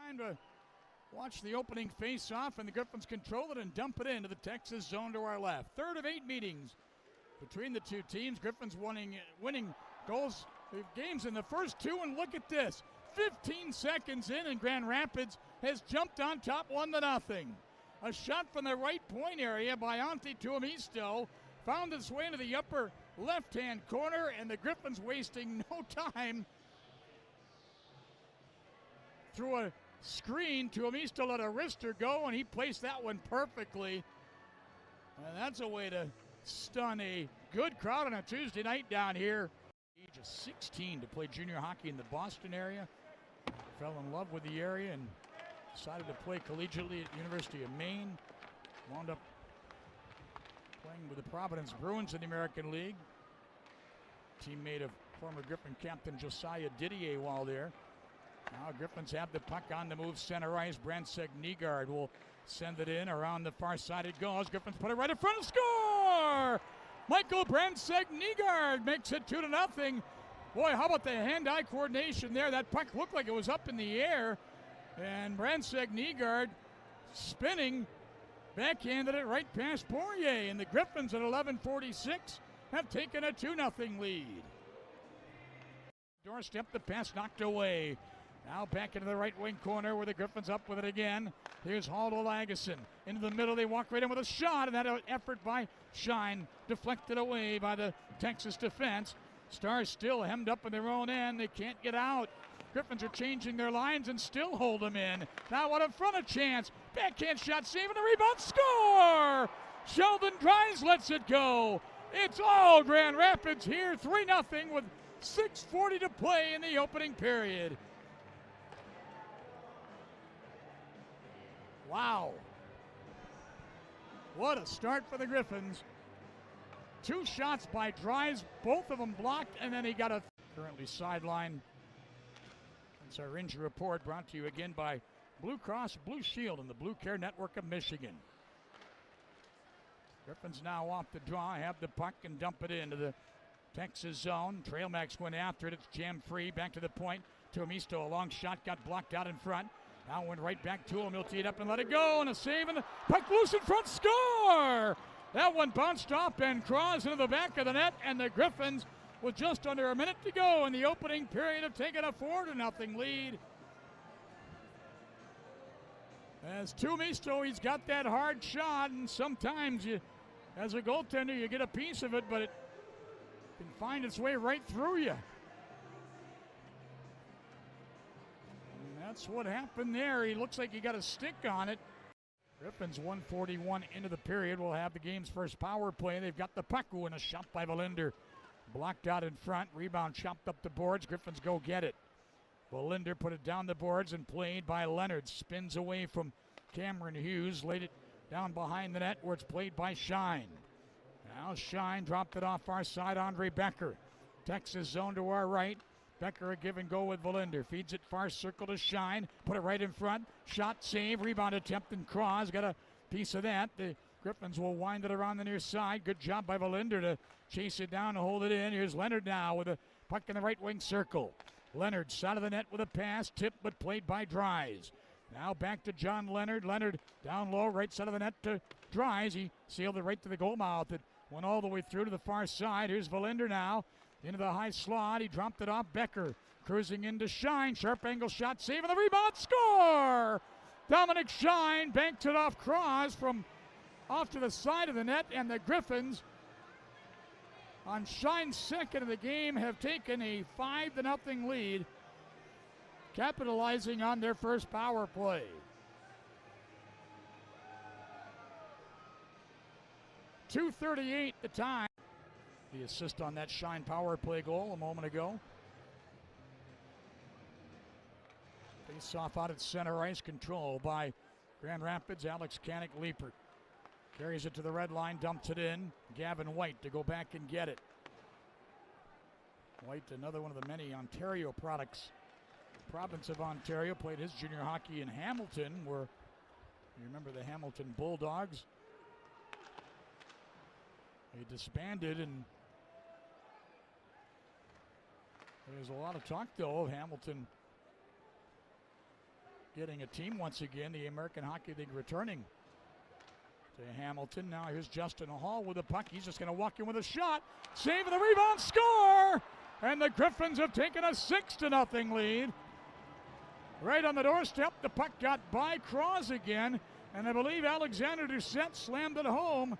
Time to watch the opening face-off, and the Griffins control it and dump it into the Texas zone to our left. Third of 8 meetings between the two teams. Griffins winning games in the first 2, and look at this. 15 seconds in, and Grand Rapids has jumped on top 1-0. A shot from the right point area by Antti Tuomisto found its way into the upper left-hand corner, and the Griffins wasting no time. Through a screen, Tuomisto let a wrister go, and he placed that one perfectly. And that's a way to stun a good crowd on a Tuesday night down here. Age of 16 to play junior hockey in the Boston area. Fell in love with the area and decided to play collegiately at University of Maine. Wound up playing with the Providence Bruins in the American League. Teammate of former Griffin captain Josiah Didier while there. Now Griffins have the puck on the move, center ice. Brandsegg Nygaard will send it in. Around the far side it goes. Griffins put it right in front of score! Michael Brandsegg Nygaard makes it 2-0. Boy, how about the hand-eye coordination there? That puck looked like it was up in the air. And Brandsegg Nygaard spinning, backhanded it right past Poirier. And the Griffins at 11:46 have taken a 2-0 lead. Doorstep, the pass knocked away. Now back into the right wing corner where the Griffins up with it again. Here's Hall to Lagesson. Into the middle, they walk right in with a shot, and that effort by Shine deflected away by the Texas defense. Stars still hemmed up in their own end. They can't get out. Griffins are changing their lines and still hold them in. Now out in front, a chance. Backhand shot, saving the rebound, score! Sheldon Dries lets it go. It's all Grand Rapids here, 3-0 with 6:40 to play in the opening period. Wow. What a start for the Griffins. 2 shots by Dries, both of them blocked, and then he got a currently sideline. That's our injury report, brought to you again by Blue Cross Blue Shield and the Blue Care Network of Michigan. Griffins now off the draw, have the puck and dump it into the Texas zone. Tralmaks went after it. It's jammed free. Back to the point. Tuomisto, a long shot, got blocked out in front. Now went right back to him. He'll tee it up and let it go. And a save, and the puck loose in front. Score! That one bounced off and crossed into the back of the net. And the Griffins, with just under a minute to go in the opening period, have taken a 4-0 lead. As Tuomisto, he's got that hard shot, and sometimes you, as a goaltender, you get a piece of it, but it can find its way right through you. And that's what happened there. He looks like he got a stick on it. Griffins 1:41 into the period will have the game's first power play. They've got the puck, and a shot by Valinder. Blocked out in front. Rebound chopped up the boards. Griffins go get it. Valinder put it down the boards and played by Leonard. Spins away from Cameron Hughes. Laid it down behind the net where it's played by Shine. Now Shine dropped it off our side. Andre Becker. Texas zone to our right. Becker a give and go with Valinder. Feeds it far circle to Shine. Put it right in front. Shot, save, rebound attempt, and Cross got a piece of that. The Griffins will wind it around the near side. Good job by Valinder to chase it down and hold it in. Here's Leonard now with a puck in the right wing circle. Leonard side of the net with a pass. Tipped but played by Dries. Now back to John Leonard. Leonard down low, right side of the net to Dries. He sailed it right to the goal mouth. It went all the way through to the far side. Here's Valinder now. Into the high slot. He dropped it off. Becker cruising into Shine. Sharp angle shot. Saving the rebound. Score! Dominik Shine banked it off Cross from off to the side of the net. And the Griffins, on Shine's second of the game, have taken a 5-0 lead, capitalizing on their first power play. .238 the time. The assist on that Shine power play goal a moment ago. Face off out at center ice, control by Grand Rapids. Alex Kanik-Liepert carries it to the red line, dumps it in. Gavin White to go back and get it. White, another one of the many Ontario products. Province of Ontario, played his junior hockey in Hamilton, where you remember the Hamilton Bulldogs. They disbanded, and there's a lot of talk, though, of Hamilton getting a team once again. The American Hockey League returning to Hamilton. Now here's Justin Hall with the puck. He's just going to walk in with a shot. Save the rebound, score! And the Griffins have taken a 6-0 lead. Right on the doorstep, the puck got by Cross again. And I believe Alexander Doucette slammed it home.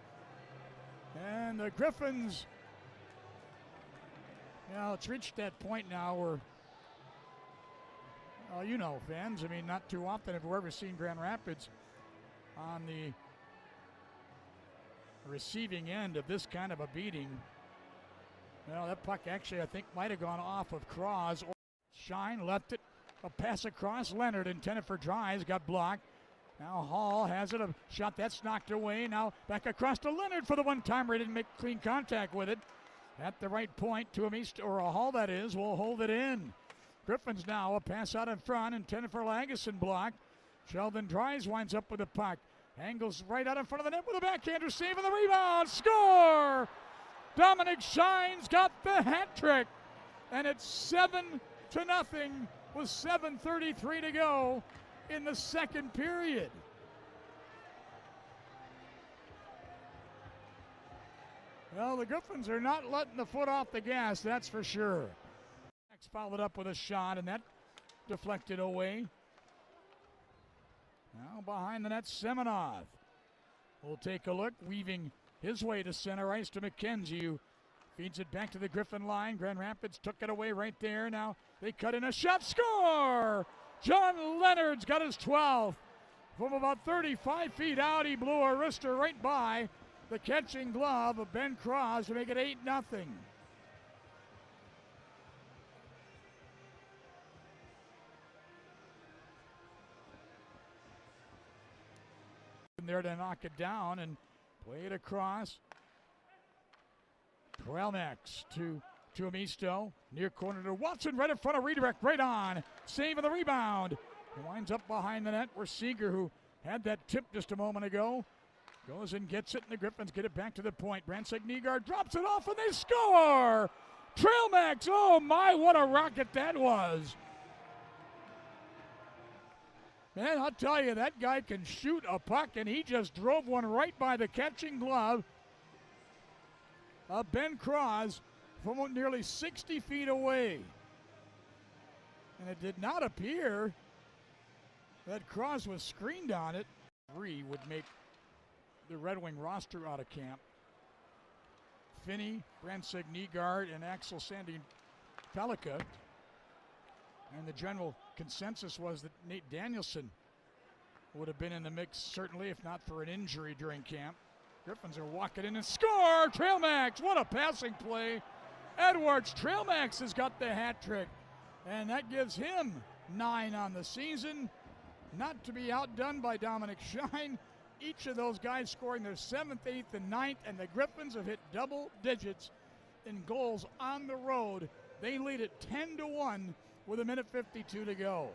And the Griffins, it's reached that point now where, you know, fans, I mean, not too often have we ever seen Grand Rapids on the receiving end of this kind of a beating. Well, that puck actually, I think, might have gone off of Cross. Shine left it, a pass across. Leonard intended for Dries, got blocked. Now Hall has it, a shot that's knocked away. Now back across to Leonard for the one-timer. He didn't make clean contact with it. At the right point, Tuomisto, or a Hall that is, will hold it in. Griffins now, a pass out in front, intended for Lagesson, blocked. Sheldon Dries winds up with the puck. Angles right out in front of the net with a backhander, saving the rebound, score! Dominik Shine's got the hat trick, and it's 7-0 with 7:33 to go in the second period. Well, the Griffins are not letting the foot off the gas, that's for sure. Next followed up with a shot, and that deflected away. Now behind the net, Semenov will take a look, weaving his way to center ice to McKenzie, who feeds it back to the Griffin line. Grand Rapids took it away right there. Now they cut in a shot, score! John Leonard's got his 12th. From about 35 feet out, he blew a wrister right by the catching glove of Ben Cross to make it 8-0. There to knock it down and play it across. Tralmaks to Tuomisto, near corner to Watson, right in front of redirect, right on. Saving the rebound. He winds up behind the net where Seeger, who had that tip just a moment ago, goes and gets it, and the Griffins get it back to the point. Brandstad-Nygaard drops it off, and they score! Tralmaks, oh my, what a rocket that was. Man, I'll tell you, that guy can shoot a puck, and he just drove one right by the catching glove of Ben Cross from nearly 60 feet away. And it did not appear that Cross was screened on it. 3 would make the Red Wing roster out of camp. Finney, Brandstad-Nygaard, and Axel Sandy-Pellikka. And the general consensus was that Nate Danielson would have been in the mix, certainly, if not for an injury during camp. Griffins are walking in and score! Tralmaks, what a passing play. Eduards, Tralmaks has got the hat trick, and that gives him 9 on the season. Not to be outdone by Dominik Shine. Each of those guys scoring their 7th, 8th, and 9th, and the Griffins have hit double digits in goals on the road. They lead it 10-1 with 1:52 to go.